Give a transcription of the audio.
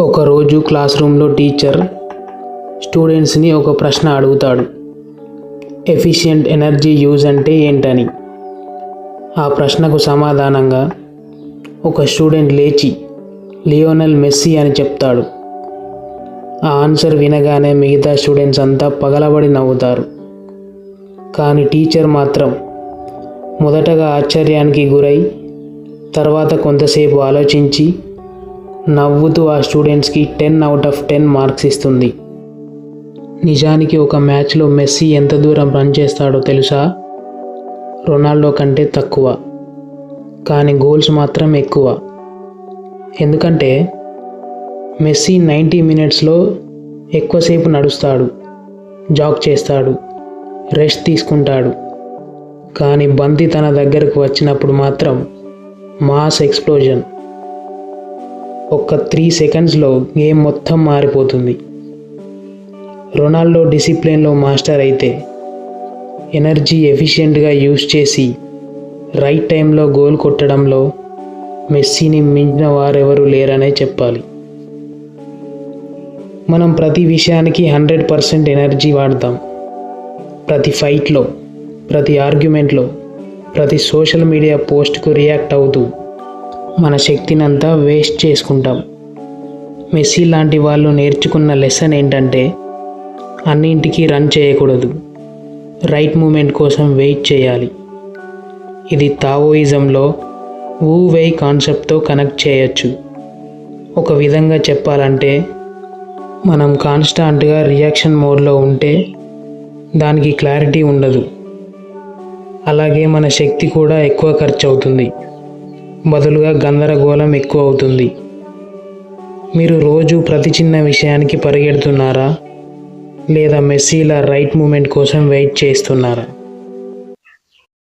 ఒకరోజు క్లాస్ రూమ్లో టీచర్ స్టూడెంట్స్ని ఒక ప్రశ్న అడుగుతాడు. ఎఫిషియెంట్ ఎనర్జీ యూజ్ అంటే ఏంటని. ఆ ప్రశ్నకు సమాధానంగా ఒక స్టూడెంట్ లేచి లియోనెల్ మెస్సీ అని చెప్తాడు. ఆ ఆన్సర్ వినగానే మిగతా స్టూడెంట్స్ అంతా పగలబడి నవ్వుతారు. కానీ టీచర్ మాత్రం మొదటగా ఆశ్చర్యానికి గురై తర్వాత కొంతసేపు ఆలోచించి నవ్వుతూ ఆ స్టూడెంట్స్కి 10/10 మార్క్స్ ఇస్తుంది. నిజానికి ఒక మ్యాచ్లో మెస్సీ ఎంత దూరం రన్ చేస్తాడో తెలుసా? రొనాల్డో కంటే తక్కువ, కానీ గోల్స్ మాత్రం ఎక్కువ. ఎందుకంటే మెస్సీ 90 మినిట్స్లో ఎక్కువసేపు నడుస్తాడు, జాగ్ చేస్తాడు, రెస్ట్ తీసుకుంటాడు. కానీ బంతి తన దగ్గరకు వచ్చినప్పుడు మాత్రం మాస్ ఎక్స్ప్లోజన్. ఒక్క 3 సెకండ్స్లో గేమ్ మొత్తం మారిపోతుంది. రొనాల్డో డిసిప్లిన్లో మాస్టర్ అయితే ఎనర్జీ ఎఫిషియెంట్గా యూజ్ చేసి రైట్ టైంలో గోల్ కొట్టడంలో మెస్సీని మించిన వారెవరూ లేరనే చెప్పాలి. మనం ప్రతి విషయానికి 100% ఎనర్జీ వాడతాం. ప్రతి ఫైట్లో, ప్రతి ఆర్గ్యుమెంట్లో, ప్రతి సోషల్ మీడియా పోస్ట్కు రియాక్ట్ అవుతూ మన శక్తినంతా వేస్ట్ చేసుకుంటాం. మెస్సీ లాంటి వాళ్ళు నేర్చుకున్న లెసన్ ఏంటంటే అన్నింటికీ రన్ చేయకూడదు, రైట్ మూమెంట్ కోసం వెయిట్ చేయాలి. ఇది తావోయిజంలో వూ వై కాన్సెప్ట్తో కనెక్ట్ చేయొచ్చు. ఒక విధంగా చెప్పాలంటే మనం కాన్స్టాంట్గా రియాక్షన్ మోడ్లో ఉంటే దానికి క్లారిటీ ఉండదు. అలాగే మన శక్తి కూడా ఎక్కువ ఖర్చు అవుతుంది, బదులుగా గందరగోళం ఎక్కువ అవుతుంది. మీరు రోజు ప్రతి చిన్న విషయానికి పరిగెడుతున్నారా, లేదా మెస్సీలా రైట్ మూమెంట్ కోసం వెయిట్ చేస్తున్నారా?